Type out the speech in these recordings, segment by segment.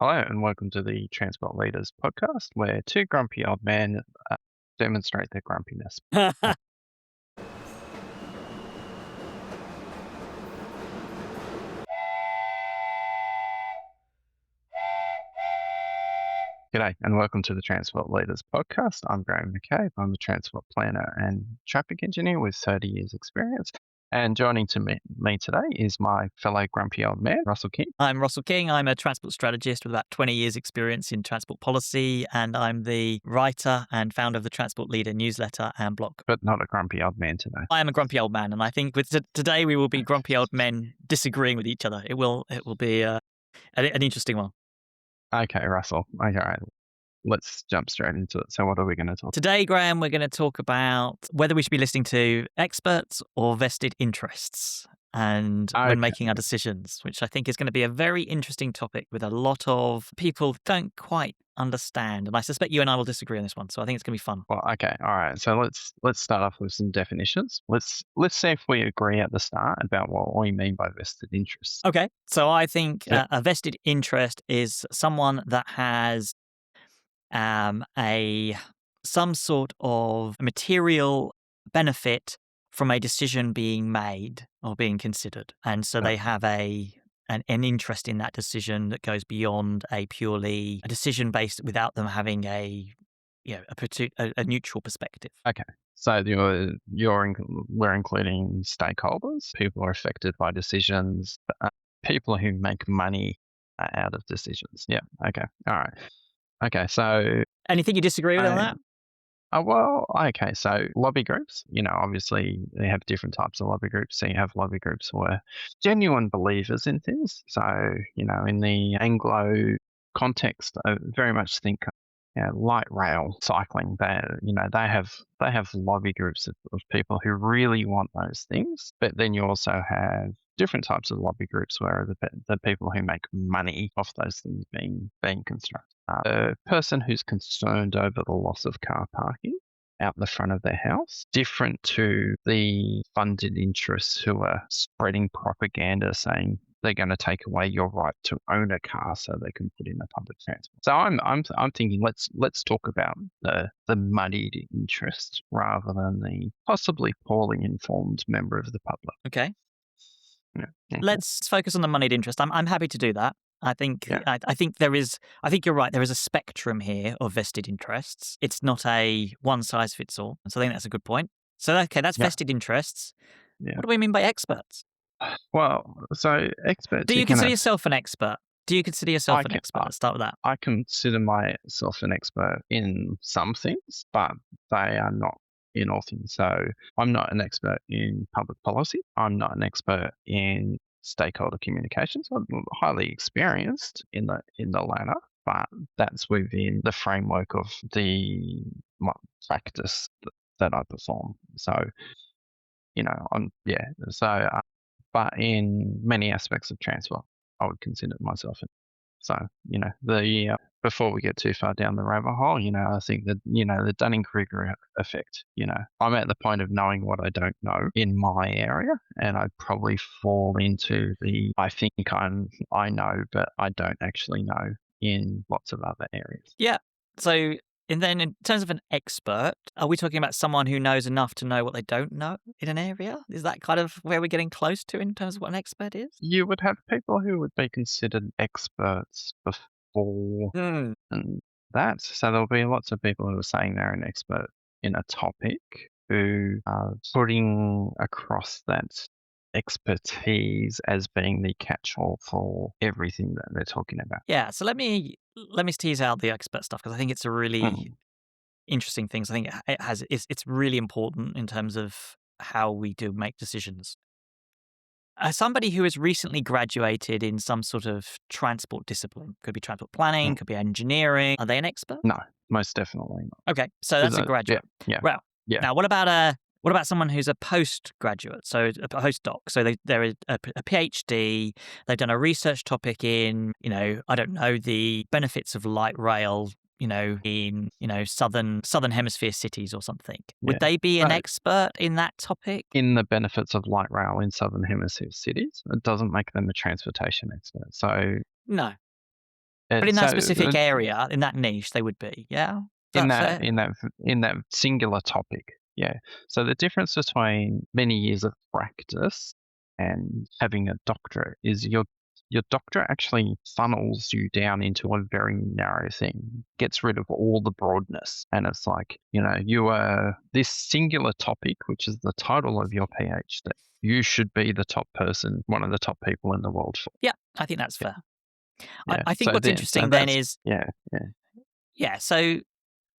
Hello and welcome to the Transport Leaders podcast, where two grumpy old men demonstrate their grumpiness. G'day and welcome to the Transport Leaders podcast. I'm Graham McCabe. I'm a transport planner and traffic engineer with 30 years experience. And joining me today is my fellow grumpy old man, Russell King. I'm Russell King. I'm a transport strategist with about 20 years experience in transport policy, and I'm the writer and founder of the Transport Leader newsletter and blog. But not a grumpy old man today. I am a grumpy old man, and I think today we will be grumpy old men disagreeing with each other. It will be an interesting one. Okay, Russell. Okay, all right. Let's jump straight into it. So what are we going to talk about? Today, Graham, we're going to talk about whether we should be listening to experts or vested interests and when making our decisions, which I think is going to be a very interesting topic with a lot of people don't quite understand. And I suspect you and I will disagree on this one. So I think it's going to be fun. Well, okay, all right. So let's start off with some definitions. Let's see if we agree at the start about what we mean by vested interests. Okay. So I think Yep. a vested interest is someone that has some sort of material benefit from a decision being made or being considered, and so they have an interest in that decision that goes beyond a purely a decision based without them having a neutral perspective. Okay. So we're including stakeholders, people who are affected by decisions, people who make money out of decisions. Yeah. Okay. All right. Okay. So Anything you disagree with on that? well, okay. So lobby groups, obviously they have different types of lobby groups. So you have lobby groups who are genuine believers in things. So, in the Anglo context, I very much think light rail cycling. They have lobby groups of people who really want those things. But then you also have different types of lobby groups where the people who make money off those things being constructed. A person who's concerned over the loss of car parking out the front of their house, different to the funded interests who are spreading propaganda saying they're going to take away your right to own a car so they can put in a public transport. So I'm thinking let's talk about the moneyed interest rather than the possibly poorly informed member of the public. Okay. Yeah. Let's focus on the moneyed interest. I'm happy to do that. I think Yeah. I think you're right. There is a spectrum here of vested interests. It's not a one size fits all. So I think that's a good point. So that's Yeah. vested interests. Yeah. What do we mean by experts? Well, so experts. Do you consider yourself an expert? Do you consider yourself an expert? Let's start with that. I consider myself an expert in some things, but they are not in all things. So I'm not an expert in public policy. I'm not an expert in stakeholder communications. I'm highly experienced in the latter, but that's within the framework of my practice that I perform. So, but in many aspects of transport, I would consider myself. So, before we get too far down the rabbit hole, I think that, the Dunning-Kruger effect, I'm at the point of knowing what I don't know in my area, and I'd probably fall into I think I know, but I don't actually know in lots of other areas. Yeah. So, and then in terms of an expert, are we talking about someone who knows enough to know what they don't know in an area? Is that kind of where we're getting close to in terms of what an expert is? You would have people who would be considered experts before and that. So there'll be lots of people who are saying they're an expert in a topic who are putting across that expertise as being the catch-all for everything that they're talking about. Yeah. So let me tease out the expert stuff because I think it's a really interesting thing. So I think it's really important in terms of how we do make decisions. Somebody who has recently graduated in some sort of transport discipline, could be transport planning, could be engineering. Are they an expert? No, most definitely not. Okay, so that's a graduate. Yeah. Well, Yeah. now what about someone who's a postgraduate, so a postdoc? So they're a PhD. They've done a research topic in, I don't know, the benefits of light rail, in southern hemisphere cities or something. Would they be an expert in that topic? In the benefits of light rail in southern hemisphere cities, it doesn't make them a transportation expert. So No. But in that So specific area, in that niche, they would be. Yeah? Is in that that fair? in that in that singular topic, yeah. So the difference between many years of practice and having a doctorate is your doctorate actually funnels you down into a very narrow thing, gets rid of all the broadness, and it's like, you are this singular topic, which is the title of your PhD. You should be the top person, one of the top people in the world for. Yeah, I think that's Yeah, fair. yeah. I think what's So interesting then that's is, yeah, yeah, yeah, so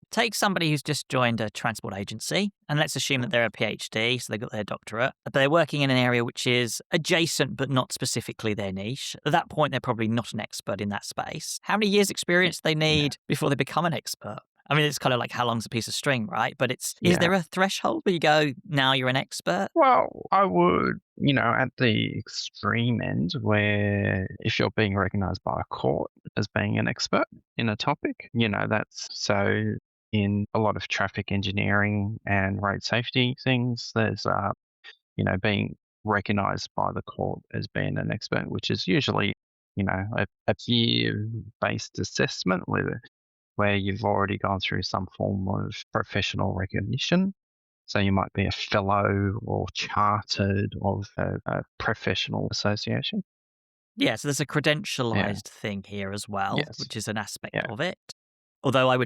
take somebody who's just joined a transport agency, and let's assume that they're a PhD, so they've got their doctorate, but they're working in an area which is adjacent but not specifically their niche. At that point, they're probably not an expert in that space. How many years' yeah, experience do they yeah, need before they become an expert? I mean, it's kind of like how long's a piece of string, right? But is yeah. there a threshold where you go, now you're an expert? Well, I would, at the extreme end, where if you're being recognized by a court as being an expert in a topic, that's so in a lot of traffic engineering and road safety things, there's, being recognized by the court as being an expert, which is usually, a peer-based assessment where you've already gone through some form of professional recognition. So you might be a fellow or chartered of a professional association. Yeah, so there's a Yeah. credentialized thing here as well, Yes. which is an aspect Yeah. of it. Although I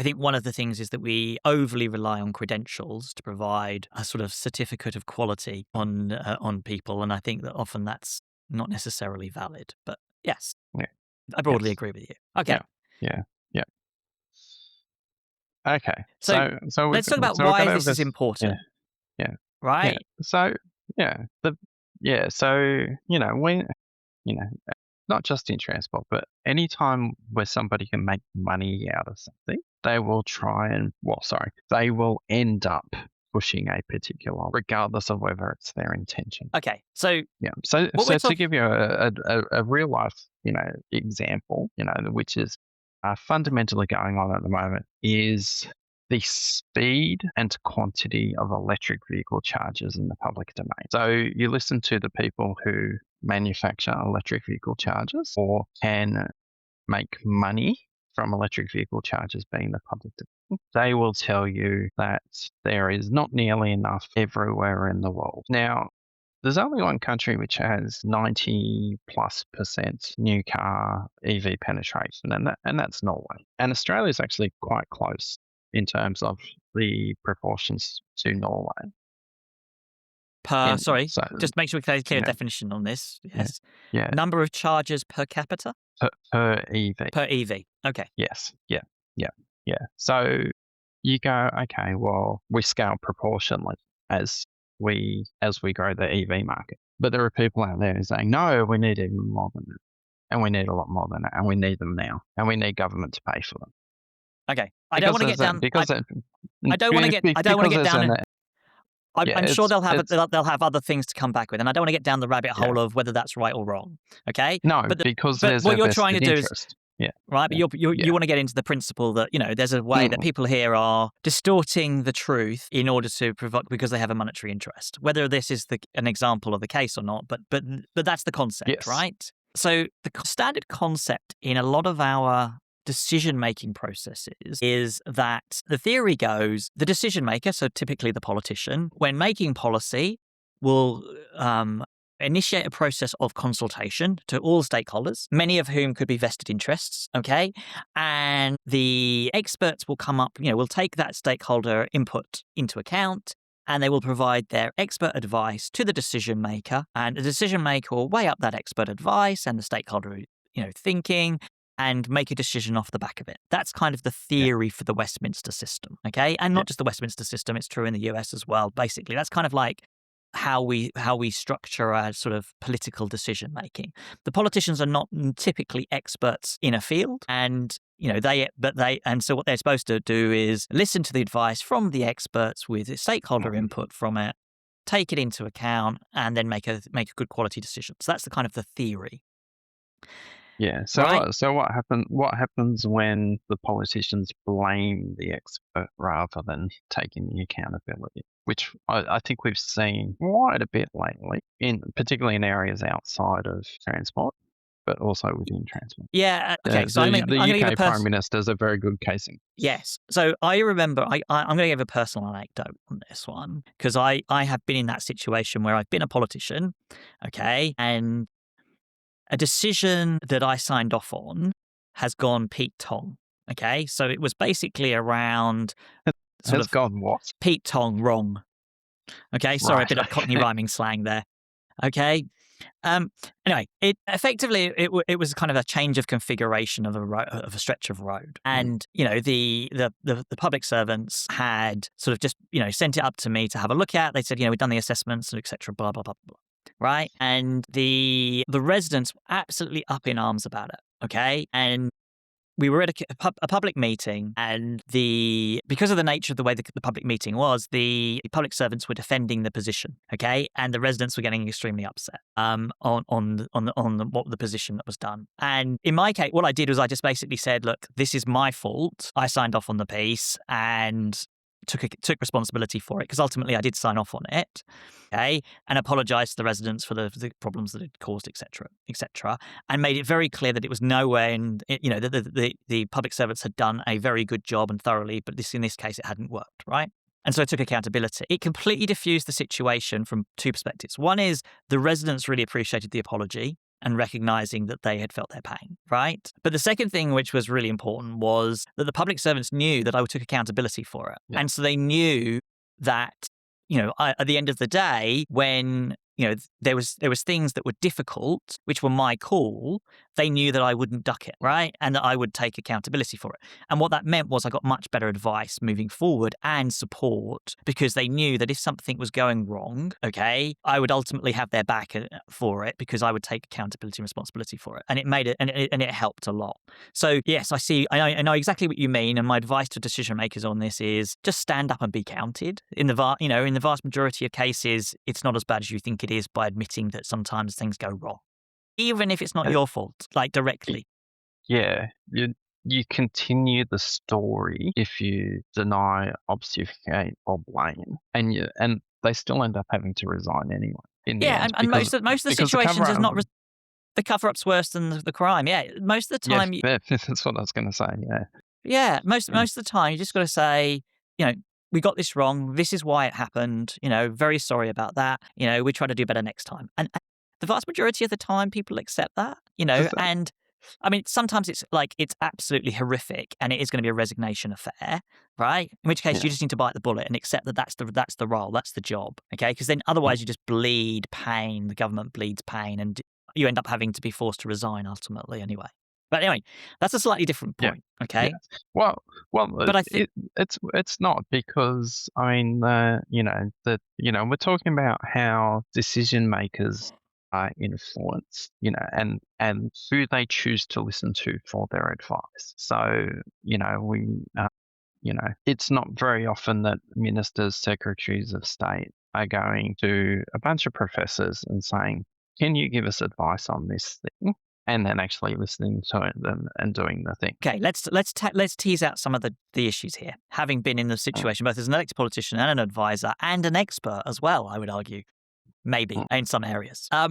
think one of the things is that we overly rely on credentials to provide a sort of certificate of quality on people, and I think that often that's not necessarily valid. But yes, Yeah. I broadly Yes. agree with you. Okay, Yeah. Yeah. Yeah. Okay. so So we've let's talk about so we've why got over this is this. Yeah. important, Yeah. Yeah. right? So yeah. So when you know not just in transport, but anytime where somebody can make money out of something, they will they will end up pushing a particular, regardless of whether it's their intention. Okay, so Yeah. So, what we're so to talking. give you a real life, example, which is fundamentally going on at the moment is the speed and quantity of electric vehicle chargers in the public domain. So you listen to the people who manufacture electric vehicle chargers or can make money from electric vehicle chargers being the public domain. They will tell you that there is not nearly enough everywhere in the world. Now, there's only one country which has 90+% new car EV penetration, and that's Norway. And Australia is actually quite close in terms of the proportions to Norway. Sorry, So, just make sure we clear you a know, definition on this. yeah, Yes. yeah, Number of chargers per capita per EV. per EV. Okay. Yes, yeah, yeah, yeah. So you go, okay, well, we scale proportionally as we grow the EV market. But there are people out there saying, no, we need even more than that. And we need a lot more than that. And we need them now. And we need government to pay for them. Okay. I don't Because want to get there's a, down. because it, I don't want to because get there's down. an yeah, I'm sure it's they'll have other things to come back with, and I don't want to get down the rabbit yeah. hole of whether that's right or wrong. Okay. No, But because but there's what a you're trying to vested do is interest. Yeah. right. But Yeah. you Yeah. want to get into the principle that there's a way that Mm, people here are distorting the truth in order to provoke because they have a monetary interest. Whether this is an example of the case or not, but that's the concept, yes. right? So the standard concept in a lot of our decision-making processes is that the theory goes the decision maker, so typically the politician, when making policy, will initiate a process of consultation to all stakeholders, many of whom could be vested interests, okay? And the experts will come up, will take that stakeholder input into account and they will provide their expert advice to the decision maker. And the decision maker will weigh up that expert advice and the stakeholder, thinking and make a decision off the back of it. That's kind of the Yeah. theory for the Westminster system, okay? And Yeah. not just the Westminster system, it's true in the US as well. Basically, that's kind of like how we structure our sort of political decision making. The politicians are not typically experts in a field, and so what they're supposed to do is listen to the advice from the experts with stakeholder Mhm. input from it, take it into account, and then make a good quality decision. So that's the kind of the theory, Yeah. right? So what happens when the politicians blame the expert rather than taking the accountability? Which I think we've seen quite a bit lately, particularly in areas outside of transport. but also within transport. Yeah. Okay. So The I'm gonna give a UK Prime Minister is a very good case in. Yes. So I remember I'm going to give a personal anecdote on this one because I have been in that situation where I've been a politician, okay, and a decision that I signed off on has gone Pete Tong. Okay, so it was basically around sort Has of gone what? Pete Tong wrong. Okay, sorry, a Right. bit of Cockney rhyming slang there. Okay. Anyway, it effectively it was kind of a change of configuration of a stretch of road, and the public servants had sort of just sent it up to me to have a look at. They said we've done the assessments, etc. Blah blah blah blah. Right, and the residents were absolutely up in arms about it. Okay, and we were at a public meeting, and because of the nature of the way the public meeting was, the public servants were defending the position, okay, and the residents were getting extremely upset on what the position that was done. And in my case, what I did was I just basically said, look, this is my fault. I signed off on the piece and took responsibility for it because ultimately I did sign off on it, okay, and apologized to the residents for the problems that it caused, etc., etc., and made it very clear that it was nowhere, and the public servants had done a very good job and thoroughly, but in this case it hadn't worked, right? And so I took accountability. It completely diffused the situation from two perspectives. One is the residents really appreciated the apology and recognizing that they had felt their pain, right? But the second thing, which was really important, was that the public servants knew that I took accountability for it. Yeah. And so they knew that, at the end of the day, when there was things that were difficult, which were my call, they knew that I wouldn't duck it, right? And that I would take accountability for it. And what that meant was I got much better advice moving forward and support, because they knew that if something was going wrong, okay, I would ultimately have their back for it because I would take accountability and responsibility for it. And it made it, and it helped a lot. So yes, I know exactly what you mean. And my advice to decision makers on this is just stand up and be counted. In the vast majority of cases, it's not as bad as you think it is by admitting that sometimes things go wrong, even if it's not your fault, like directly. Yeah, you continue the story if you deny, obfuscate, or blame, and they still end up having to resign anyway. Yeah, and most of the situations is not the cover-up's worse than the crime. Yeah, most of the time. Yeah, that's what I was going to say. Yeah. Yeah, most of the time you just got to say, we got this wrong. This is why it happened. Very sorry about that. We try to do better next time. And the vast majority of the time, people accept that. And I mean, sometimes it's absolutely horrific, and it is going to be a resignation affair, right? In which case, you just need to bite the bullet and accept that that's the role, that's the job, okay? Because then otherwise, you just bleed pain. The government bleeds pain, and you end up having to be forced to resign ultimately, anyway. But anyway, that's a slightly different point, okay? Yeah. Well, but I think it's not, because I mean, we're talking about how decision makers are influenced, and who they choose to listen to for their advice. So, it's not very often that ministers, secretaries of state are going to a bunch of professors and saying, "Can you give us advice on this thing?" And then actually listening to them and doing the thing. Okay, let's tease out some of the issues here. Having been in the situation both as an ex-politician and an advisor and an expert as well, I would argue, maybe in some areas. All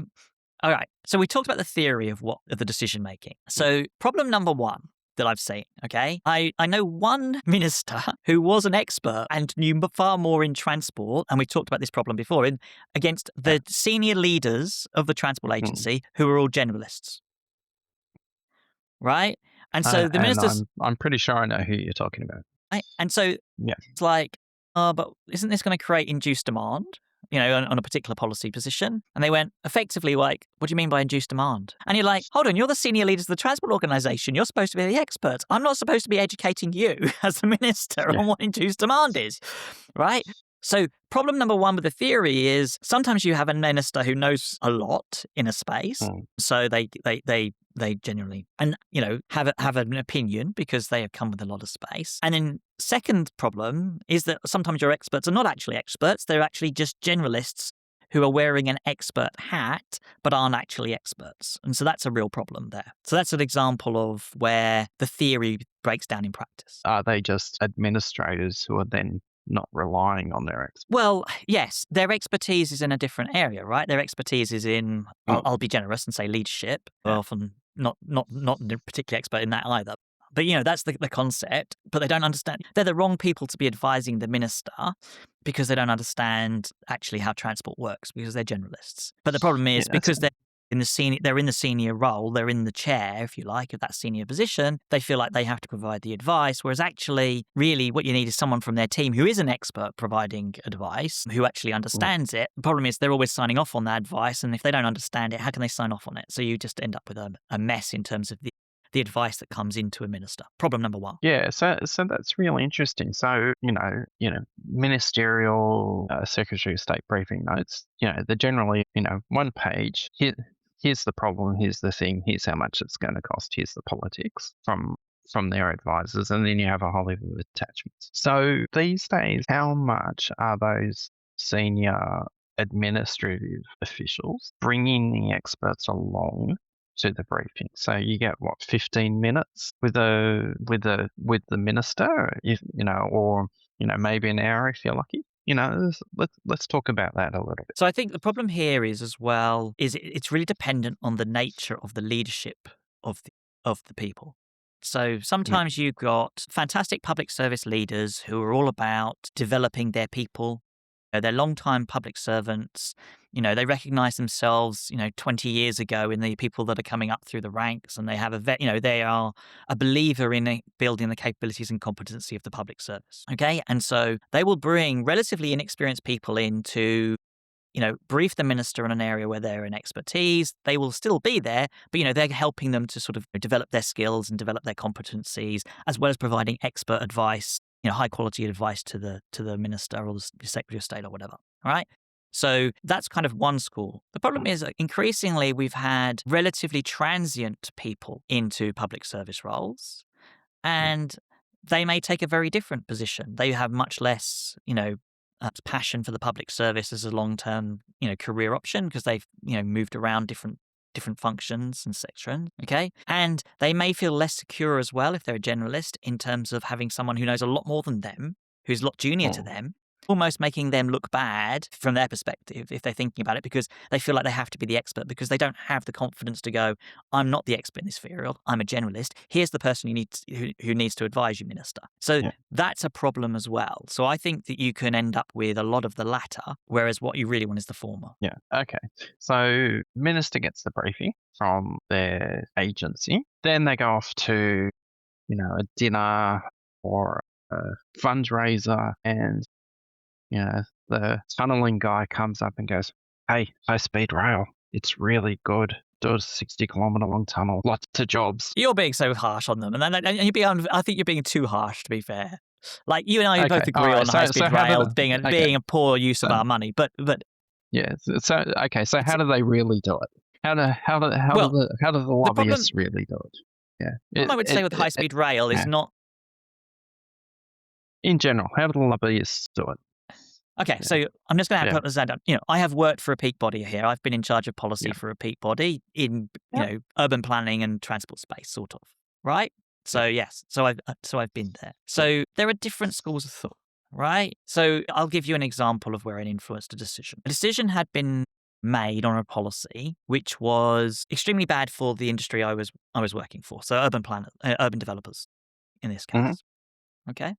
right, so we talked about the theory of the decision making. So problem number one that I've seen, okay, I know one minister who was an expert and knew far more in transport, and we talked about this problem before, against the senior leaders of the transport agency who were all generalists. Right? And so the ministers... I'm pretty sure I know who you're talking about. Right? And so it's like, but isn't this going to create induced demand, on a particular policy position? And they went, effectively, like, what do you mean by induced demand? And you're like, hold on, you're the senior leaders of the transport organisation. You're supposed to be the experts. I'm not supposed to be educating you as the minister on what induced demand is, right? So problem number one with the theory is sometimes you have a minister who knows a lot in a space, so they genuinely have an opinion because they have come with a lot of space. And then second problem is that sometimes your experts are not actually experts; they're actually just generalists who are wearing an expert hat but aren't actually experts. And so that's a real problem there. So that's an example of where the theory breaks down in practice. Are they just administrators who are then not relying on their expertise? Well, yes, their expertise is in a different area, right? Their expertise is in, I'll be generous and say leadership. Often not particularly expert in that either. But that's the concept. But they don't understand. They're the wrong people to be advising the minister because they don't understand actually how transport works because they're generalists. But the problem Yeah, is because they're in the senior role, they're in the chair, if you like, of that senior position, they feel like they have to provide the advice, whereas actually, really, what you need is someone from their team who is an expert providing advice, who actually understands it. The problem is they're always signing off on that advice, and if they don't understand it, how can they sign off on it? So you just end up with a mess in terms of the advice that comes into a minister. Problem number one. Yeah, so that's really interesting. So ministerial Secretary of State briefing notes. They're generally one page. Here's the problem. Here's the thing. Here's how much it's going to cost. Here's the politics from their advisors, and then you have a whole heap of attachments. So these days, how much are those senior administrative officials bringing the experts along to the briefing? So you get 15 minutes with the minister, or maybe an hour if you're lucky. Let's talk about that a little bit. So I think the problem here is as well is it's really dependent on the nature of the leadership of the people. So sometimes you've got fantastic public service leaders who are all about developing their people. They're long-time public servants. They recognize themselves, 20 years ago in the people that are coming up through the ranks, and they have they are a believer in building the capabilities and competency of the public service. Okay. And so they will bring relatively inexperienced people in to, brief the minister on an area where they're in expertise. They will still be there, but, they're helping them to sort of develop their skills and develop their competencies, as well as providing expert advice, high quality advice to the minister or the Secretary of State or whatever. All right. So that's kind of one school. The problem is that increasingly we've had relatively transient people into public service roles, and they may take a very different position. They have much less, passion for the public service as a long-term, career option because they've, moved around different functions and sections, okay? And they may feel less secure as well if they're a generalist in terms of having someone who knows a lot more than them, who's a lot junior to them, almost making them look bad from their perspective if they're thinking about it because they feel like they have to be the expert because they don't have the confidence to go, I'm not the expert in this field, I'm a generalist. Here's the person who needs to advise you, minister. So that's a problem as well. So I think that you can end up with a lot of the latter, whereas what you really want is the former. Yeah, okay. So minister gets the briefing from their agency. Then they go off to, a dinner or a fundraiser, and the tunneling guy comes up and goes, hey, high-speed rail, it's really good. Do a 60-kilometre-long tunnel, lots of jobs. You're being so harsh on them. And I think you're being too harsh, to be fair. Like, you and I both agree on high-speed rail being a poor use of our money. But yeah, so how do they really do it? How do the lobbyists really do it? Yeah. I would say with high-speed rail is not... In general, how do the lobbyists do it? Okay, so I'm just going to put this down. I have worked for a peak body here. I've been in charge of policy for a peak body in urban planning and transport space, sort of, right? So yes, so I've been there. So there are different schools of thought, right? So I'll give you an example of where it influenced a decision. A decision had been made on a policy which was extremely bad for the industry I was working for. So urban developers, in this case. Okay.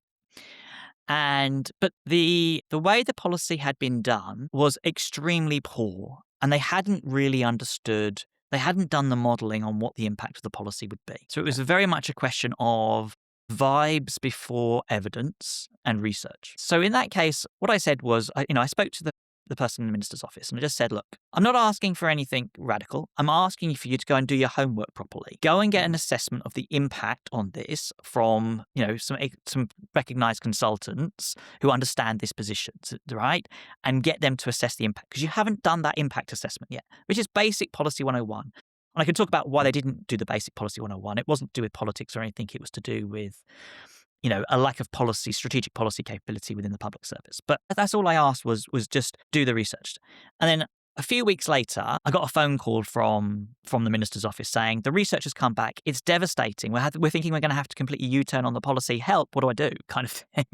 But the way the policy had been done was extremely poor, and they hadn't really understood. They hadn't done the modelling on what the impact of the policy would be. So it was very much a question of vibes before evidence and research. So in that case, what I said was, I spoke to the person in the minister's office, and I just said, look, I'm not asking for anything radical. I'm asking for you to go and do your homework properly. Go and get an assessment of the impact on this from, some recognized consultants who understand this position, right? And get them to assess the impact, because you haven't done that impact assessment yet, which is basic policy 101. And I can talk about why they didn't do the basic policy 101. It wasn't to do with politics or anything. It was to do with a lack of strategic policy capability within the public service. But that's all I asked was just do the research. And then a few weeks later, I got a phone call from the minister's office saying, the research has come back. It's devastating. We're thinking we're going to have to completely U-turn on the policy. Help, what do I do? Kind of thing.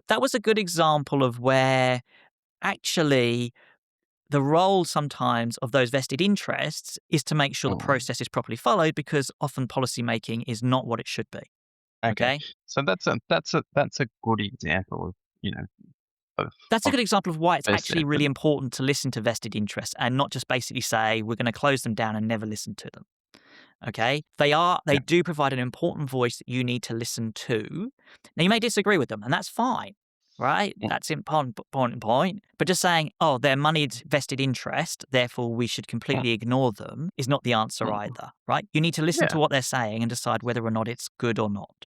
That was a good example of where actually the role sometimes of those vested interests is to make sure the mm. process is properly followed, because often policymaking is not what it should be. Okay. Okay. So that's a good example of, you know, of That's a of good example of why it's actually vested. really important to listen to vested interests and not just basically say we're going to close them down and never listen to them. Okay. They Yeah. do provide an important voice that you need to listen to. Now, you may disagree with them, and that's fine, right? Mm, That's an important point. But just saying, oh, they're moneyed vested interest, therefore we should mm, completely ignore them, is not the answer mm. either, right? You need to listen Yeah. to what they're saying and decide whether or not it's good or not.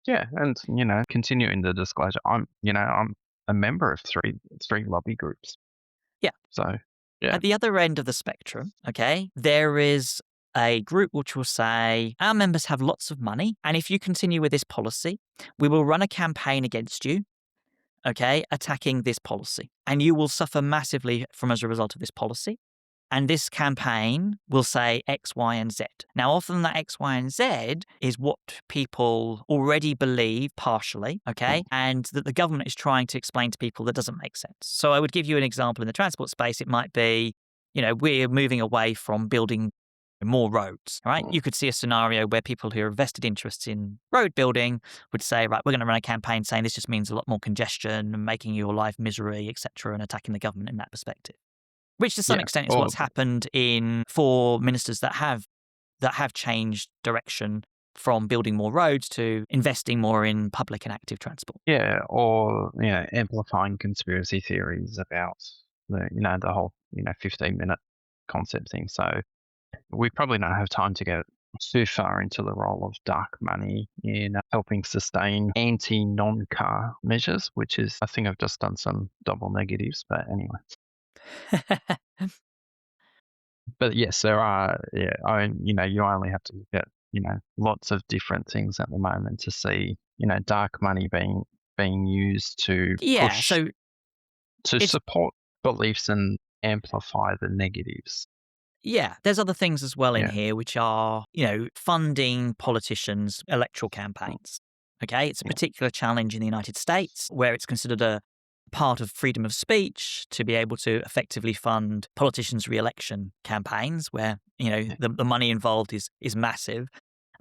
Yeah, and, continuing the disclosure, I'm a member of three lobby groups. Yeah. So, yeah. At the other end of the spectrum, okay, there is a group which will say, our members have lots of money, and if you continue with this policy, we will run a campaign against you, okay, attacking this policy. And you will suffer massively from as a result of this policy. And this campaign will say X, Y, and Z. Now, often that X, Y, and Z is what people already believe partially, Mm, okay, and that the government is trying to explain to people that doesn't make sense. So I would give you an example in the transport space. It might be, we're moving away from building more roads, right? mm, You could see a scenario where people who are vested interests in road building would say, right, we're going to run a campaign saying this just means a lot more congestion and making your life misery, etc., and attacking the government in that perspective. Which to some yeah, extent is or what's happened for ministers that have changed direction from building more roads to investing more in public and active transport. yeah, or, amplifying conspiracy theories about the whole, 15-minute concept thing. So, we probably don't have time to get too far into the role of dark money in helping sustain anti-non-car measures, which is, I think I've just done some double negatives, but anyway. But yes, there are, yeah, you only have to look at, lots of different things at the moment to see, dark money being used to Yeah, push, so to it's support beliefs and amplify the negatives. there's other things as well in Yeah. here which are, funding politicians' electoral Mm, campaigns. Okay, it's a yeah. particular challenge in the United States where it's considered a part of freedom of speech to be able to effectively fund politicians' re-election campaigns where, Yeah. the money involved is massive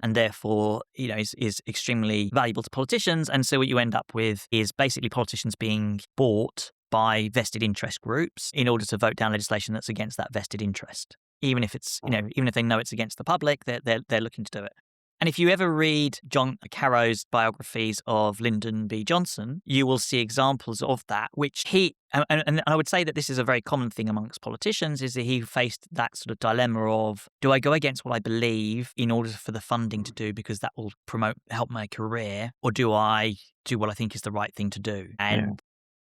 and therefore, is extremely valuable to politicians. And so what you end up with is basically politicians being bought by vested interest groups in order to vote down legislation that's against that vested interest. Even if it's, Mm, even if they know it's against the public, they're looking to do it. And if you ever read John Carroll's biographies of Lyndon B. Johnson, you will see examples of that, which and I would say that this is a very common thing amongst politicians, is that he faced that sort of dilemma of, do I go against what I believe in order for the funding to mm, do because that will help my career, or do I do what I think is the right thing to do? yeah. And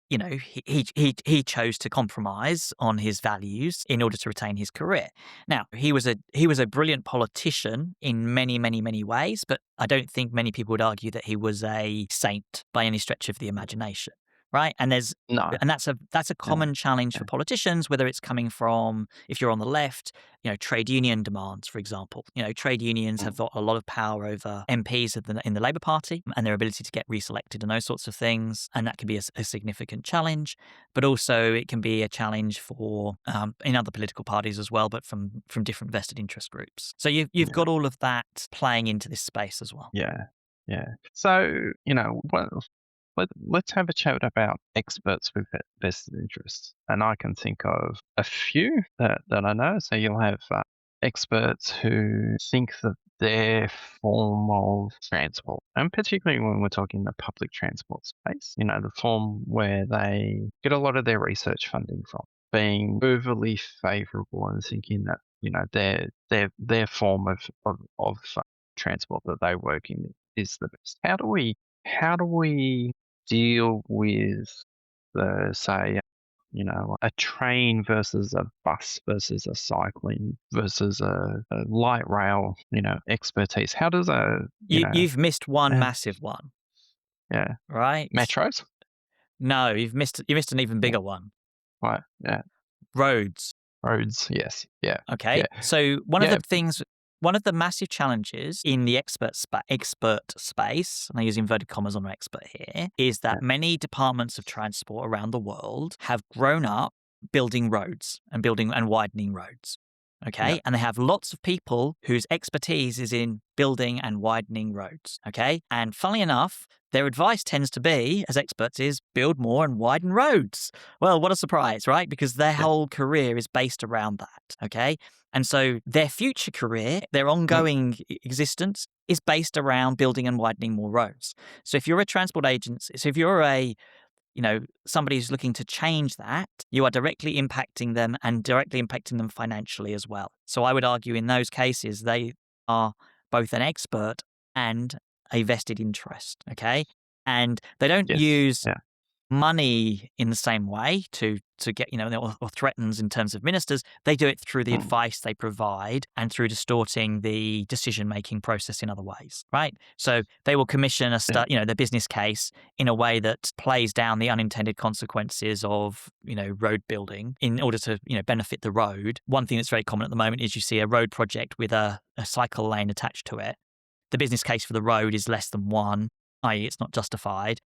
he chose to compromise on his values in order to retain his career. Now, he was a brilliant politician in many, many, many ways, but I don't think many people would argue that he was a saint by any stretch of the imagination, right? And No. that's a Yeah. common challenge for Yeah. politicians, whether it's coming from, if you're on the left, trade union demands, for example. Trade unions have Mm, got a lot of power over MPs in the Labour Party and their ability to get reselected and those sorts of things. And that can be a significant challenge, but also it can be a challenge for in other political parties as well, but from different vested interest groups. So you've yeah. got all of that playing into this space as well. Yeah. Yeah. So, let's have a chat about experts with vested interests. And I can think of a few that I know. So you'll have experts who think that their form of transport, and particularly when we're talking the public transport space, the form where they get a lot of their research funding from, being overly favourable and thinking that, their form of transport that they work in is the best. How do we deal with the, say, a train versus a bus versus a cycling versus a light rail, expertise? How does You've missed one uh, massive one, yeah, right? metros? No, you missed an even Yeah, bigger one. right, yeah, Roads. roads, yes, yeah, Okay. yeah, So yeah, one of the massive challenges in the expert space, and I use inverted commas on expert here, is yeah, that many departments of transport around the world have grown up building roads and building and widening roads. Yeah. Okay. And they have lots of people whose expertise is in building and widening roads. Okay. And funnily enough, their advice tends to be, as experts, is build more and widen roads. Well, what a surprise, right? Because their Yeah. whole career is based around that. Okay. And so their future career, their Mm. ongoing existence is based around building and widening more roads. So if you're a transport agency, so if you're somebody who's looking to change that, you are directly impacting them and directly impacting them financially as well. So I would argue in those cases, they are both an expert and a vested interest. Okay. And they don't Yes. use Yeah. money in the same way to get, or threatens in terms of ministers. They do it through the Mm. advice they provide and through distorting the decision-making process in other ways, right? So they will commission Yeah. their business case in a way that plays down the unintended consequences of, road building in order to, benefit the road. One thing that's very common at the moment is you see a road project with a cycle lane attached to it. The business case for the road is less than one, i.e. it's not justified.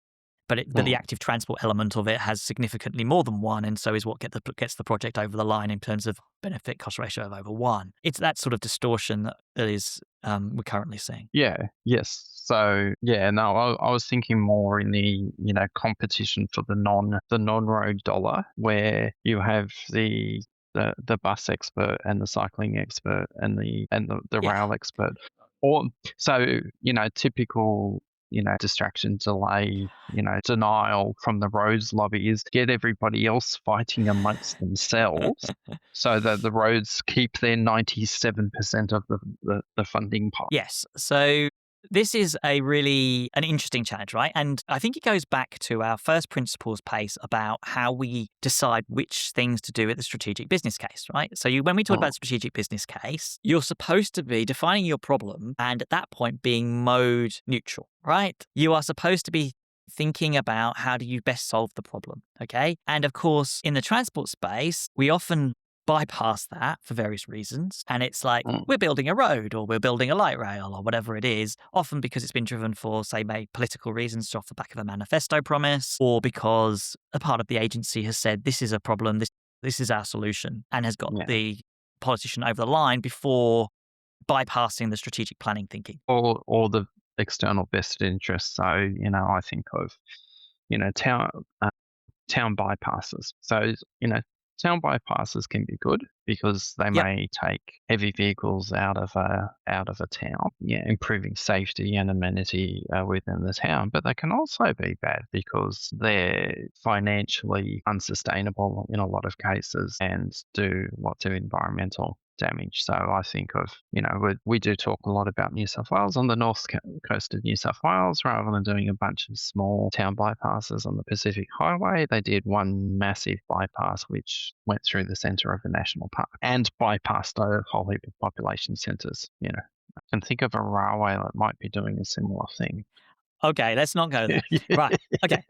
But the Mm. active transport element of it has significantly more than one, and so is what gets the project over the line in terms of benefit cost ratio of over one. It's that sort of distortion that is we're currently seeing. Yeah. Yes. So yeah, no, I was thinking more in the competition for the non-road dollar, where you have the bus expert and the cycling expert and the Yeah. rail expert, or so typical distraction, delay, denial from the roads lobby is get everybody else fighting amongst themselves so that the roads keep their 97% of the funding pot. Yes. So this is an interesting challenge, right? And I think it goes back to our first principles pace about how we decide which things to do at the strategic business case, right? So when we talk Mm. about strategic business case, you're supposed to be defining your problem and at that point being mode neutral, right? You are supposed to be thinking about how do you best solve the problem, okay? And of course, in the transport space, we often bypass that for various reasons. And it's like, Mm. we're building a road or we're building a light rail or whatever it is, often because it's been driven for, say, political reasons off the back of a manifesto promise, or because a part of the agency has said, this is a problem, this is our solution, and has got Yeah. the politician over the line before bypassing the strategic planning thinking. Or the external vested interest. So, I think of, town town bypasses. So, town bypasses can be good because they Yep. may take heavy vehicles out of a town, yeah, improving safety and amenity within the town. But they can also be bad because they're financially unsustainable in a lot of cases and do lots of environmental damage. So I think of, we do talk a lot about New South Wales on the coast of New South Wales. Rather than doing a bunch of small town bypasses on the Pacific Highway, they did one massive bypass which went through the centre of a national park and bypassed a whole heap of population centres. I can think of a railway that might be doing a similar thing. Okay, let's not go there. Right. Okay.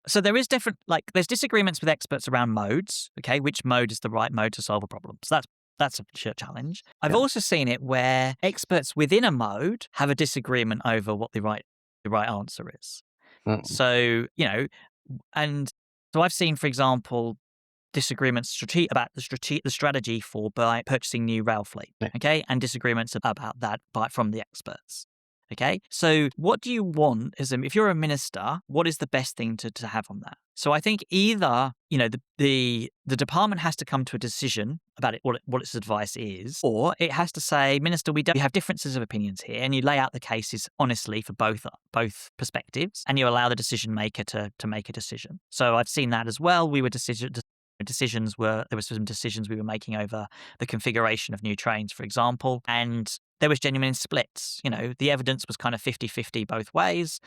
So there is there's disagreements with experts around modes, okay, which mode is the right mode to solve a problem. So that's a sheer challenge. I've Yeah. also seen it where experts within a mode have a disagreement over what the right answer is. Mm. So, and so I've seen, for example, disagreements about the strategy for purchasing new rail fleet, Yeah. okay, and disagreements about that from the experts. Okay, so what do you want if you're a minister? What is the best thing to have on that? So I think either the department has to come to a decision about what its advice is, or it has to say, Minister, we have differences of opinions here, and you lay out the cases honestly for both perspectives, and you allow the decision maker to make a decision. So I've seen that as well. There were some decisions we were making over the configuration of new trains, for example, and there was genuine splits. The evidence was kind of 50-50 both ways.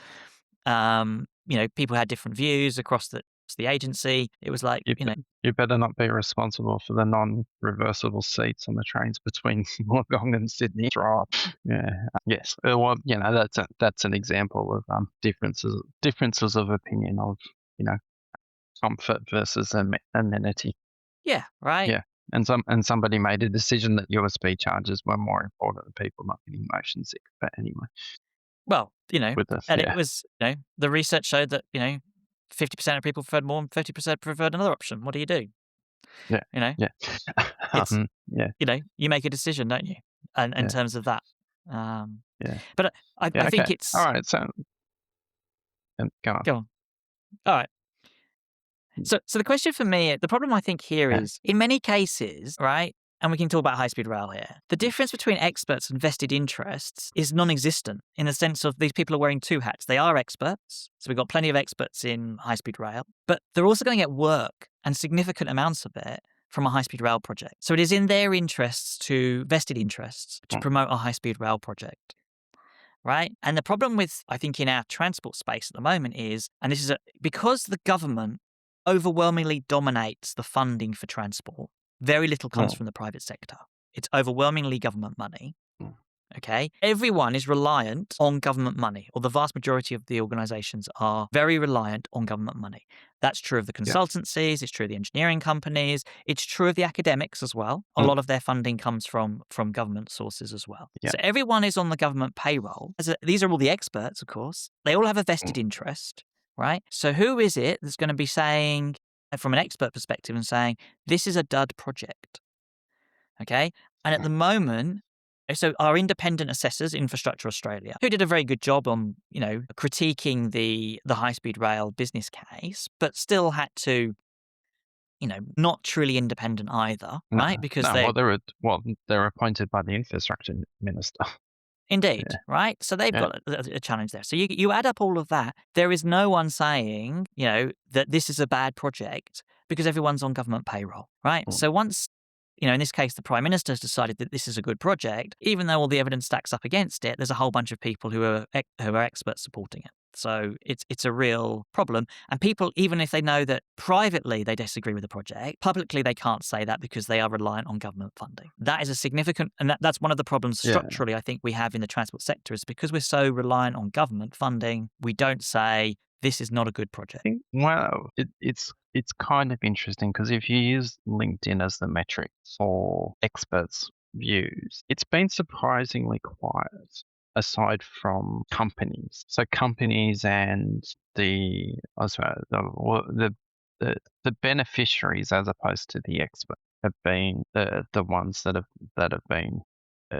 People had different views across the agency. It was like, You better not be responsible for the non-reversible seats on the trains between Wollongong and Sydney. Right. Yeah. Yes. Well, that's an example of differences of opinion of comfort versus amenity. yeah, right. Yeah. And somebody made a decision that USB chargers were more important than people not getting motion sick. But anyway, Well, with this, and it yeah. was, the research showed that, 50% of people preferred more and 50% preferred another option. What do you do? Yeah. You know, Yeah. it's Yeah. you make a decision, don't you? And in Yeah. terms of that, um, Yeah. but I Yeah. think Okay. All it's right. So, go on. go on. All right. So the question for me, the problem I think here Yeah. is, in many cases, right, and we can talk about high-speed rail here, the difference between experts and vested interests is non-existent in the sense of these people are wearing two hats. They are experts, so we've got plenty of experts in high-speed rail, but they're also going to get work and significant amounts of it from a high-speed rail project. So it is in their interests vested interests, to Mm, promote a high-speed rail project. Right. And the problem with, I think, in our transport space at the moment is, and this is because the government overwhelmingly dominates the funding for transport, very little comes mm, from the private sector. It's overwhelmingly government money. mm. Okay. Everyone is reliant on government money, or the vast majority of the organizations are very reliant on government money. That's true of the Yeah. consultancies, it's true of the engineering companies, it's true of the academics as well. A Mm, lot of their funding comes from government sources as well. yeah. So everyone is on the government payroll. These are all the experts, of course. They all have a Mm, vested interest, right? So who is it that's going to be saying, from an expert perspective, and saying, this is a dud project? Okay. And at the moment, so our independent assessors, Infrastructure Australia, who did a very good job on, critiquing the high-speed rail business case, but still had to, not truly independent either, no. right? Because No. They're appointed by the infrastructure minister. indeed, Yeah. right? So they've Yeah. got a challenge there. So you add up all of that, there is no one saying, that this is a bad project because everyone's on government payroll, right? Mm, So once, in this case, the Prime Minister has decided that this is a good project, even though all the evidence stacks up against it, there's a whole bunch of people who are experts supporting it. So it's a real problem. And people, even if they know that privately they disagree with the project, publicly they can't say that because they are reliant on government funding. That is a significant, and that's one of the problems yeah. structurally I think we have in the transport sector, is because we're so reliant on government funding, we don't say this is not a good project. Well, it's kind of interesting because if you use LinkedIn as the metric for experts' views, it's been surprisingly quiet aside from companies. So companies and the I suppose the beneficiaries as opposed to the expert have been the ones that have been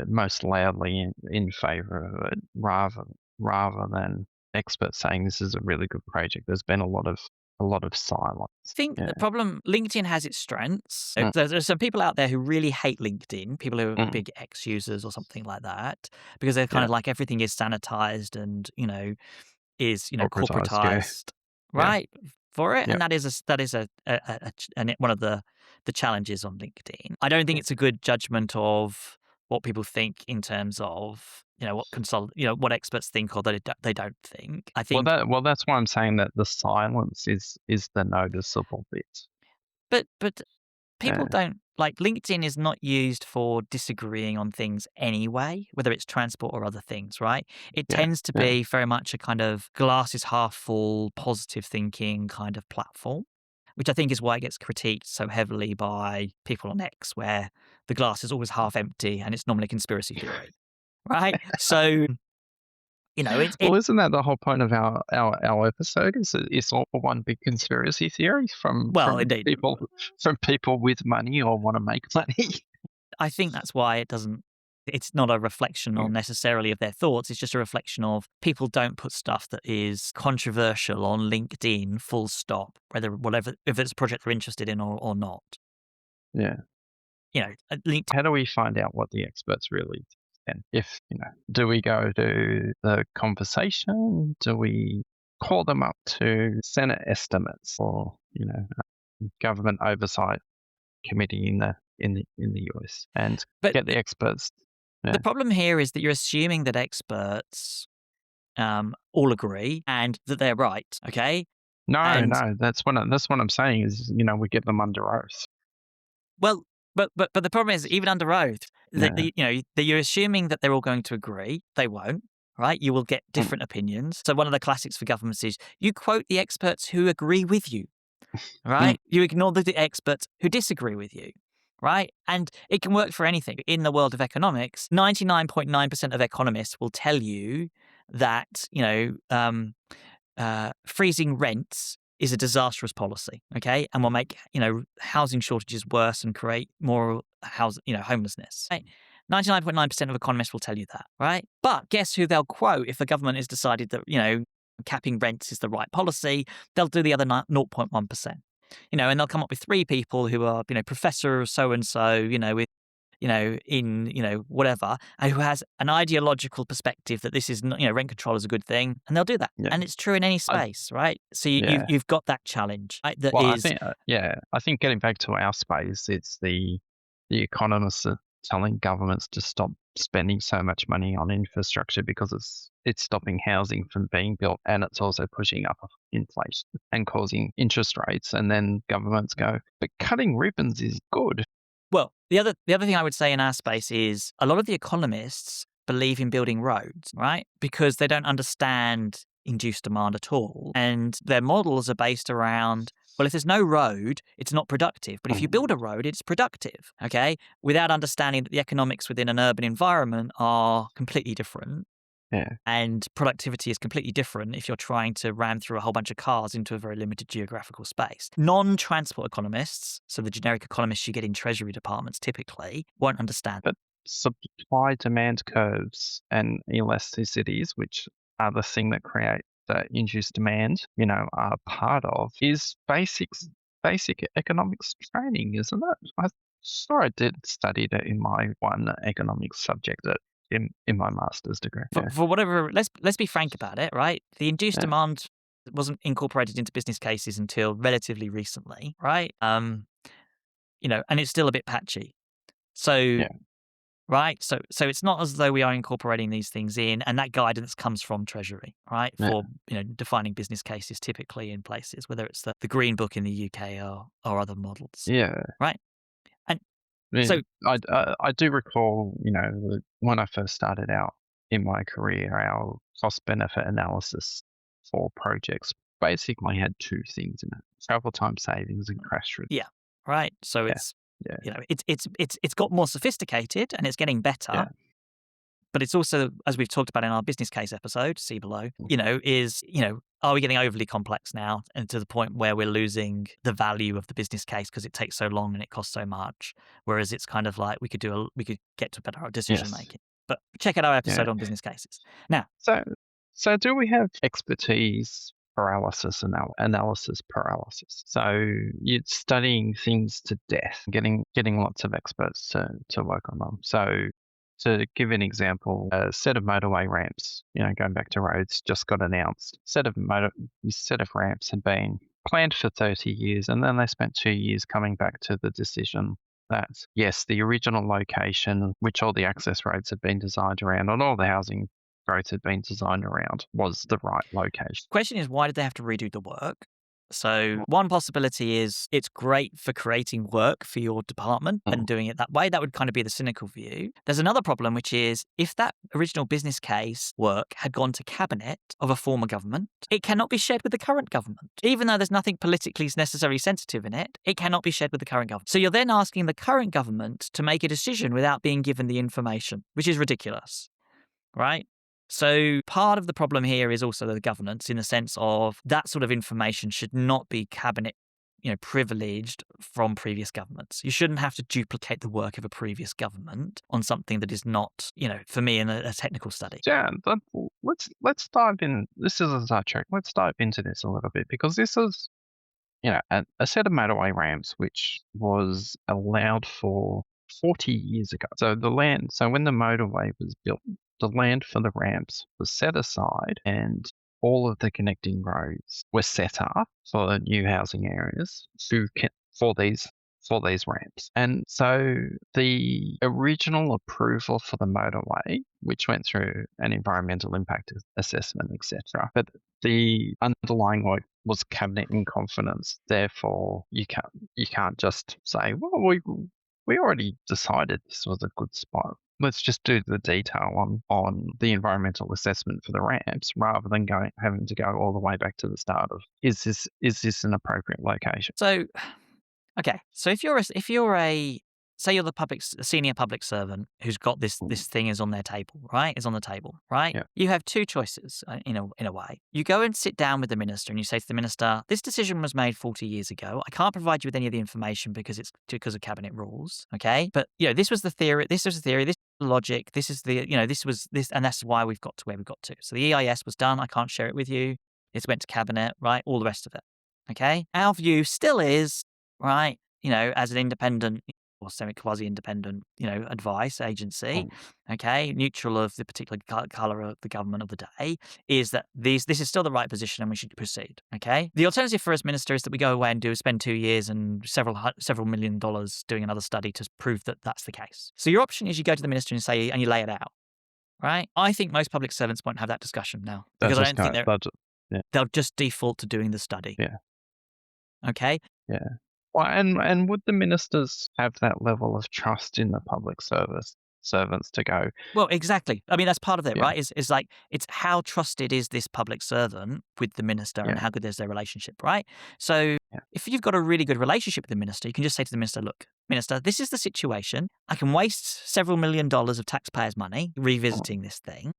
most loudly in favour of it rather than experts saying this is a really good project. There's been a lot of silence. I think Yeah. the problem, LinkedIn has its strengths. So Mm, there's some people out there who really hate LinkedIn, people who are mm, big X users or something like that, because they're kind yeah. of like everything is sanitized and, is, Corporatized. Yeah. corporatized, Yeah. right, for it. Yeah. And that is one of the challenges on LinkedIn. I don't think it's a good judgment of what people think in terms of, what experts think or that they don't think. I think, That's why I'm saying that the silence is the noticeable bit. but people Yeah. don't like, LinkedIn is not used for disagreeing on things anyway, whether it's transport or other things, right? It Yeah. tends to Yeah. be very much a kind of glass is half full, positive thinking kind of platform, which I think is why it gets critiqued so heavily by people on X, where the glass is always half empty and it's normally conspiracy theory, right? So, it Well, isn't that the whole point of our episode? It's all one big conspiracy theory from well, indeed. people with money or want to make money. I think that's why it's not a reflection on necessarily of their thoughts. It's just a reflection of people don't put stuff that is controversial on LinkedIn, full stop, if it's a project they're interested in or not. Yeah. LinkedIn. How do we find out what the experts really think? If, do we go to the conversation? Do we call them up to Senate estimates or, government oversight committee in the US and But get the experts? Yeah. the problem here is that you're assuming that experts all agree and that they're right, okay? No, And no, that's what I'm saying is, we get them under oath. well, but the problem is, even under oath, Yeah. that you're assuming that they're all going to agree. They won't, right? You will get Mm, different opinions. So one of the classics for governments is you quote the experts who agree with you, mm, right? You ignore the experts who disagree with you, right? And it can work for anything. In the world of economics, 99.9% of economists will tell you that freezing rents is a disastrous policy, okay, and will make housing shortages worse and create more homelessness. Right? 99.9% of economists will tell you that, right? But guess who they'll quote if the government has decided that capping rents is the right policy? They'll do the other 0.1%. And they'll come up with three people who are professor so and so, with whatever, and who has an ideological perspective that this is not, rent control is a good thing, and they'll do that. Yeah. And it's true in any space, right? So you've got that challenge, right? That Well, is, I think getting back to our space, it's the economists are telling governments to stop spending so much money on infrastructure because it's stopping housing from being built, and it's also pushing up inflation and causing interest rates. And then governments go, but cutting ribbons is good. well, the other thing I would say in our space is a lot of the economists believe in building roads, right? Because they don't understand induced demand at all. And their models are based around, well, if there's no road, it's not productive. But if you build a road, it's productive, okay? Without understanding that the economics within an urban environment are completely different. Yeah. And productivity is completely different if you're trying to ram through a whole bunch of cars into a very limited geographical space. Non-transport economists, so the generic economists you get in treasury departments typically, won't understand. But supply-demand curves and elasticities, which are the thing that create the induced demand, are part of, is basic economics training, isn't it? I saw I did study that in my one economics subject in my master's degree. For whatever, let's be frank about it, right? The induced demand wasn't incorporated into business cases until relatively recently, right? And it's still a bit patchy. So, right? So it's not as though we are incorporating these things in, and that guidance comes from Treasury, right? For defining business cases typically in places, whether it's the Green Book in the UK or other models. Yeah. Right. So I do recall, when I first started out in my career, our cost benefit analysis for projects basically had two things in it: travel time savings and crash risk. Yeah, right. So it's it's got more sophisticated and it's getting better. Yeah. But it's also, as we've talked about in our business case episode, see below, are we getting overly complex now, and to the point where we're losing the value of the business case because it takes so long and it costs so much? Whereas it's kind of like we could get to better decision making. But check out our episode on business cases. Now, so do we have expertise paralysis and analysis paralysis? So you're studying things to death, getting lots of experts to work on them. So to give an example, a set of motorway ramps, going back to roads, just got announced. This set of ramps had been planned for 30 years, and then they spent 2 years coming back to the decision that, yes, the original location, which all the access roads had been designed around, and all the housing growth had been designed around, was the right location. Question is, why did they have to redo the work? So one possibility is it's great for creating work for your department and doing it that way. That would kind of be the cynical view. There's another problem, which is if that original business case work had gone to cabinet of a former government, it cannot be shared with the current government. Even though there's nothing politically necessarily sensitive in it, it cannot be shared with the current government. So you're then asking the current government to make a decision without being given the information, which is ridiculous, right? So part of the problem here is also the governance, in the sense of that sort of information should not be cabinet, privileged from previous governments. You shouldn't have to duplicate the work of a previous government on something that is not, for me, in a technical study. Yeah, let's dive in. This is a sidetrack. Let's dive into this a little bit, because this is, a set of motorway ramps which was allowed for 40 years ago. So when the motorway was built, the land for the ramps was set aside, and all of the connecting roads were set up for new housing areas for these ramps. And so the original approval for the motorway, which went through an environmental impact assessment, etc., but the underlying work was cabinet in confidence. Therefore, you can't just say, well, we already decided this was a good spot. Let's just do the detail on the environmental assessment for the ramps, rather than having to go all the way back to the start of, is this an appropriate location? So, okay. So if you're a say you're the senior public servant who's got mm, this thing is on their table, right? Is on the table, right? yeah, You have two choices in a way. You go and sit down with the minister and you say to the minister, "This decision was made 40 years ago. I can't provide you with any of the information because of cabinet rules, okay? But this was the theory. This was the theory. This is the logic. This is the this was this, and that's why we've got to where we got to. So the EIS was done. I can't share it with you. It's went to cabinet, right? All the rest of it, okay? Our view still is right. As an independent or semi-quasi-independent, advice agency, mm, okay, neutral of the particular color of the government of the day, is that this is still the right position and we should proceed, okay? The alternative for us, Minister, is that we go away and spend 2 years and several $1 million doing another study to prove that that's the case. So your option is you go to the Minister and you lay it out, right? I think most public servants won't have that discussion now that because I just don't think kind of, that, yeah, they'll just default to doing the study, yeah, okay? yeah. Well, and would the ministers have that level of trust in the public service servants to go, Well, exactly. I mean, that's part of it, yeah, right? Is like it's how trusted is this public servant with the minister and yeah, how good is their relationship, right? So yeah, if you've got a really good relationship with the minister, you can just say to the minister, "Look, minister, this is the situation. I can waste several $1 million of taxpayers' money mm, revisiting this thing.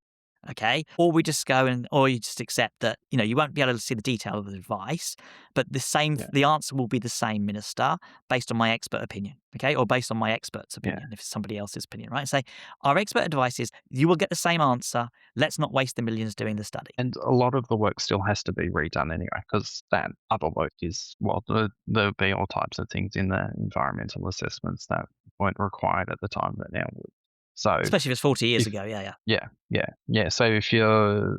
Okay. Or we just go or you just accept that, you won't be able to see the detail of the advice, but yeah, the answer will be the same, minister, based on my expert opinion. Okay. Or based on my expert's yeah. opinion, if it's somebody else's opinion, right? Say, our expert advice is you will get the same answer. Let's not waste the millions doing the study. And a lot of the work still has to be redone anyway, because that other work is, well, there'll be all types of things in the environmental assessments that weren't required at the time that now would. So Especially if it's 40 years if, ago. Yeah, yeah. yeah, yeah, yeah. So if you're,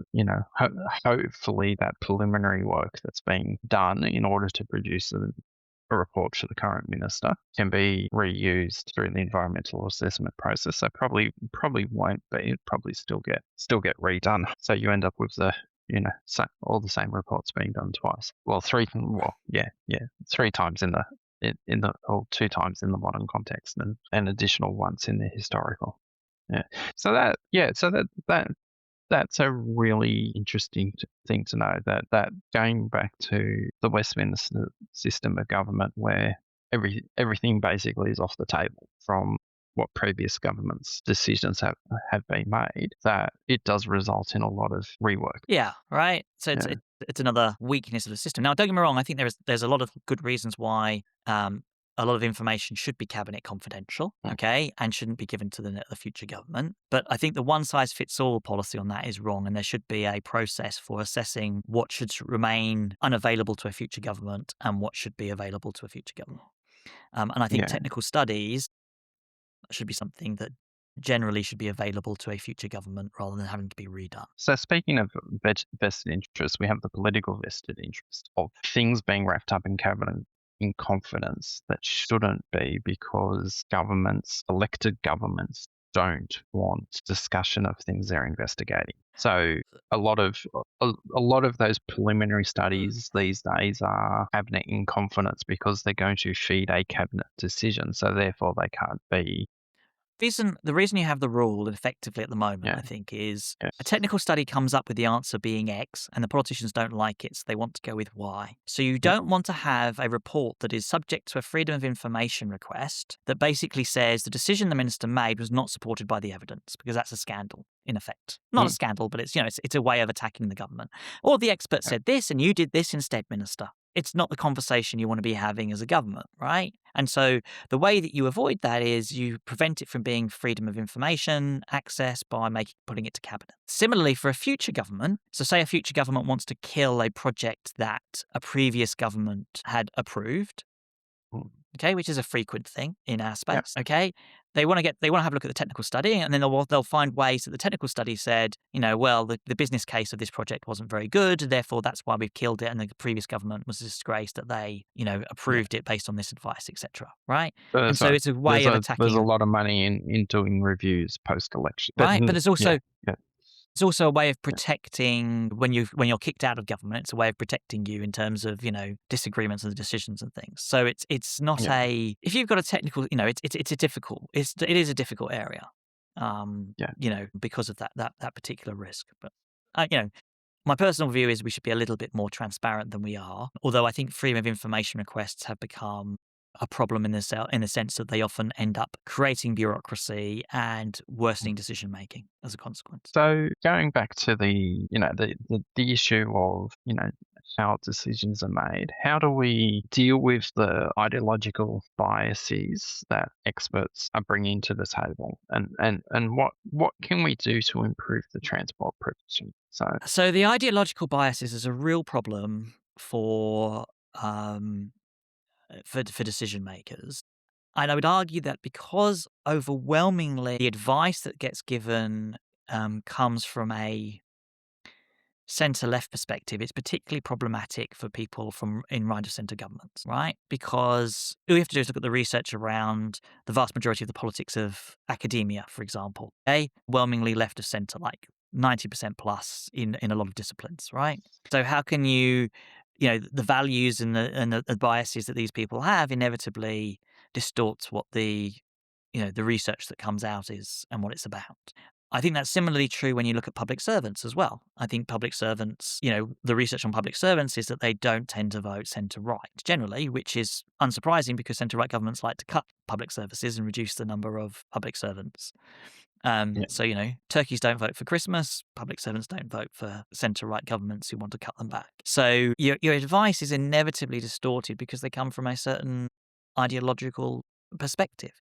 hopefully that preliminary work that's being done in order to produce a report for the current minister can be reused through the environmental assessment process. So probably won't be. It probably still get redone. So you end up with all the same reports being done twice. Well, three. Well, yeah, 3 times in the or 2 times in the modern context, and an additional once in the historical. Yeah. So that's a really interesting thing to know, that going back to the Westminster system of government where everything basically is off the table from what previous governments' decisions have been made, that it does result in a lot of rework. Yeah, right. So Yeah. it's another weakness of the system. Now, don't get me wrong. I think there's a lot of good reasons why a lot of information should be cabinet confidential, Mm. okay, and shouldn't be given to the future government. But I think the one size fits all policy on that is wrong, and there should be a process for assessing what should remain unavailable to a future government and what should be available to a future government. And I think Yeah. technical studies should be something that generally should be available to a future government rather than having to be redone. So speaking of vested interests, we have the political vested interest of things being wrapped up in cabinet in confidence that shouldn't be, because elected governments, don't want discussion of things they're investigating. So a lot of those preliminary studies these days are cabinet in confidence because they're going to feed a cabinet decision. So therefore they can't be. The reason you have the rule effectively at the moment, Yeah. I think, is Yeah. a technical study comes up with the answer being X, and the politicians don't like it, so they want to go with Y. So you Yeah. don't want to have a report that is subject to a freedom of information request that basically says the decision the minister made was not supported by the evidence, because that's a scandal, in effect. Not a Mm. scandal, but it's a way of attacking the government. Or the expert Yeah. said this, and you did this instead, minister. It's not the conversation you want to be having as a government, right? And so the way that you avoid that is you prevent it from being freedom of information access by putting it to cabinet. Similarly, for a future government, so say a future government wants to kill a project that a previous government had approved, Mm. okay, which is a frequent thing in our Yeah. space, okay? They want to have a look at the technical study, and then they'll find ways that the technical study said, well, the business case of this project wasn't very good, therefore that's why we've killed it, and the previous government was disgraced that they, Yeah. approved it based on this advice, etc. Right? And so So it's a way there's of a attacking, lot of money in doing reviews post election. But right? But yeah, yeah, it's also a way of yeah, protecting when you're kicked out of government. It's a way of protecting you in terms of disagreements and the decisions and things. So it's not yeah, if you've got a technical it is a difficult area, yeah. because of that particular risk. But my personal view is we should be a little bit more transparent than we are. Although I think freedom of information requests have become a problem in the sense that they often end up creating bureaucracy and worsening decision making as a consequence. So going back to the issue of, how decisions are made, how do we deal with the ideological biases that experts are bringing to the table, and what can we do to improve the transport profession? So the ideological biases is a real problem um, for decision makers. And I would argue that because overwhelmingly the advice that gets given comes from a centre left perspective, it's particularly problematic for people from in right of centre governments, right? Because all we have to do is look at the research around the vast majority of the politics of academia, for example. Overwhelmingly left of centre, like 90% plus in a lot of disciplines, right? So how can the values and the biases that these people have inevitably distorts what the research that comes out is and what it's about. I think that's similarly true when you look at public servants as well. I think public servants, the research on public servants is that they don't tend to vote centre right generally, which is unsurprising because centre right governments like to cut public services and reduce the number of public servants. Yeah. So, turkeys don't vote for Christmas, public servants don't vote for centre right governments who want to cut them back. So your advice is inevitably distorted because they come from a certain ideological perspective,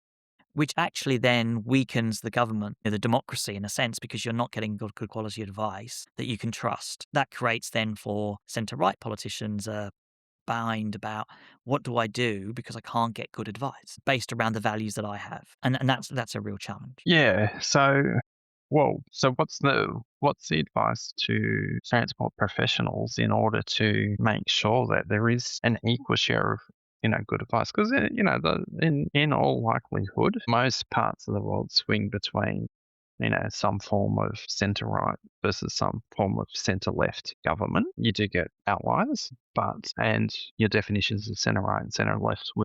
which actually then weakens the government, the democracy in a sense, because you're not getting good quality advice that you can trust. That creates then for centre-right politicians a bind about what do I do because I can't get good advice based around the values that I have. And that's a real challenge. Yeah. So what's the advice to transport professionals in order to make sure that there is an equal share of, good advice? Because, in all likelihood, most parts of the world swing between, some form of centre right versus some form of centre left government. You do get outliers, and your definitions of centre right and centre left will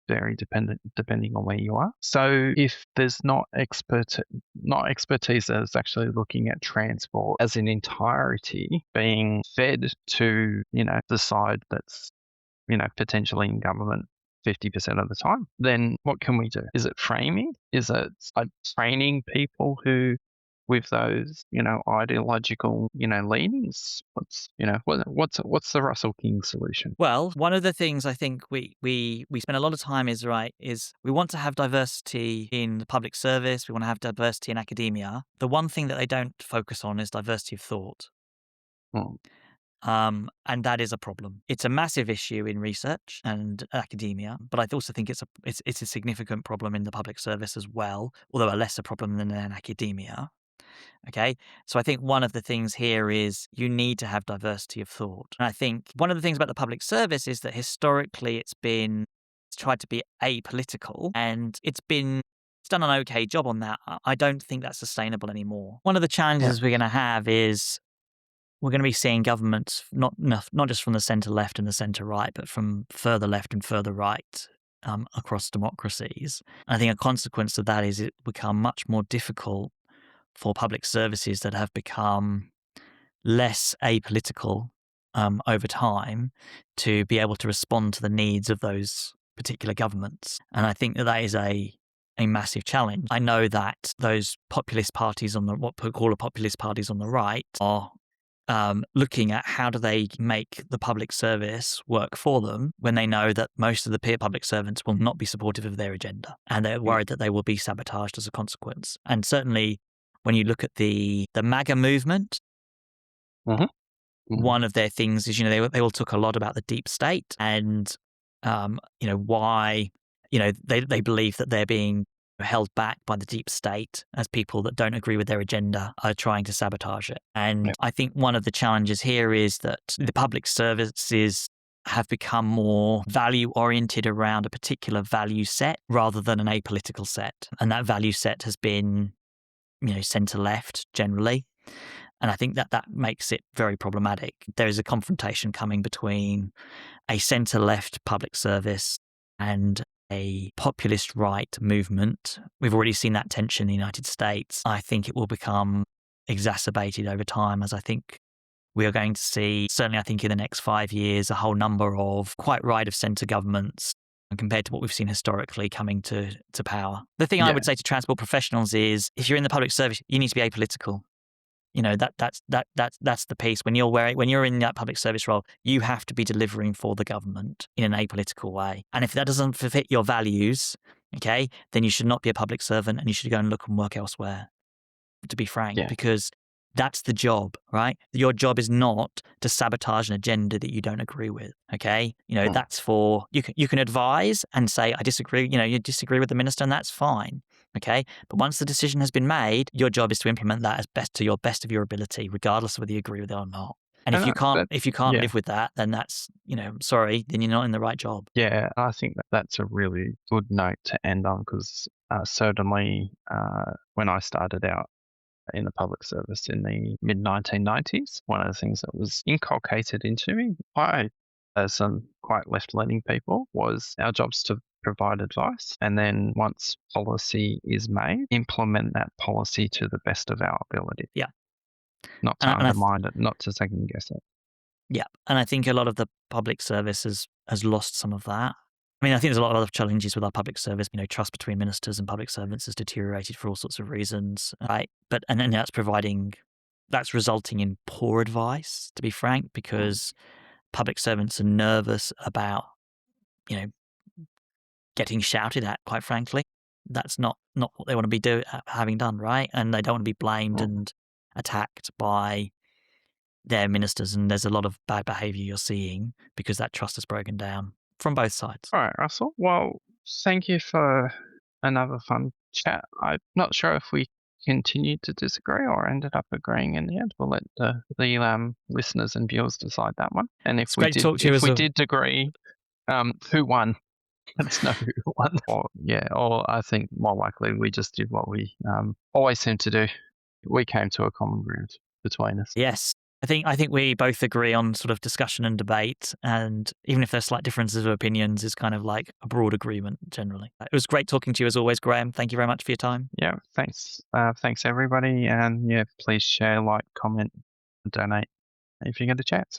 vary depending on where you are. So if there's not expertise that is actually looking at transport as an entirety being fed to, the side that's, potentially in government 50% of the time, then what can we do? Is it framing? Is it training people who with those, ideological, leanings? What's the Russell King solution? Well, one of the things I think we spend a lot of time is we want to have diversity in the public service, we want to have diversity in academia. The one thing that they don't focus on is diversity of thought. Hmm. And that is a problem. It's a massive issue in research and academia, but I also think it's a significant problem in the public service as well, although a lesser problem than in academia. Okay. So I think one of the things here is you need to have diversity of thought. And I think one of the things about the public service is that historically it's tried to be apolitical and it's done an okay job on that. I don't think that's sustainable anymore. One of the Yeah. challenges we're going to have is we're going to be seeing governments not just from the centre left and the centre right, but from further left and further right across democracies. And I think a consequence of that is it become much more difficult for public services that have become less apolitical over time to be able to respond to the needs of those particular governments. And I think that is a massive challenge. I know that those populist parties what we call populist parties on the right are looking at how do they make the public service work for them when they know that most of the peer public servants will not be supportive of their agenda and they're worried that they will be sabotaged as a consequence. And certainly when you look at the MAGA movement, Mm-hmm. Mm-hmm. one of their things is, they will talk a lot about the deep state and, why, they believe that they're being held back by the deep state as people that don't agree with their agenda are trying to sabotage it. And I think one of the challenges here is that the public services have become more value oriented around a particular value set rather than an apolitical set. And that value set has been, centre left generally. And I think that makes it very problematic. There is a confrontation coming between a centre left public service and a populist right movement. We've already seen that tension in the United States. I think it will become exacerbated over time, as I think we are going to see, certainly I think in the next 5 years, a whole number of quite right of centre governments compared to what we've seen historically coming to power. The thing I Yeah. would say to transport professionals is, if you're in the public service, you need to be apolitical. That's the piece. When you're in that public service role, you have to be delivering for the government in an apolitical way. And if that doesn't fit your values, okay, then you should not be a public servant, and you should go and look and work elsewhere, to be frank, Yeah. because that's the job, right? Your job is not to sabotage an agenda that you don't agree with. Okay. That's for, you can advise and say, I disagree, you disagree with the minister, and that's fine. Okay. But once the decision has been made, your job is to implement that as best to your best of your ability, regardless of whether you agree with it or not. And if And you can't, that, yeah. live with that, then that's, sorry, then you're not in the right job. Yeah, I think that's a really good note to end on because certainly when I started out in the public service in the mid 1990s, one of the things that was inculcated into me by some quite left leaning people was our job's to provide advice. And then once policy is made, implement that policy to the best of our ability. Yeah. Not to And I undermine it, not to second guess it. Yeah, and I think a lot of the public service has lost some of that. I mean, I think there's a lot of other challenges with our public service. Trust between ministers and public servants has deteriorated for all sorts of reasons, right? And then that's resulting in poor advice, to be frank, because public servants are nervous about, getting shouted at, quite frankly. That's not what they want to be having done, right? And they don't want to be blamed and attacked by their ministers, and there's a lot of bad behaviour you're seeing because that trust has broken down from both sides. All right, Russell. Well, thank you for another fun chat. I'm not sure if we continued to disagree or ended up agreeing in the end. We'll let the listeners and viewers decide that one. And if It's we great to did, talk to you if as we well. did agree, who won? Let us know who won. Or I think more likely we just did what we always seem to do. We came to a common ground between us. Yes. I think we both agree on sort of discussion and debate, and even if there's slight differences of opinions, it's kind of like a broad agreement generally. It was great talking to you as always, Graham. Thank you very much for your time. Yeah, thanks. Thanks everybody, and please share, like, comment, donate if you get a chance.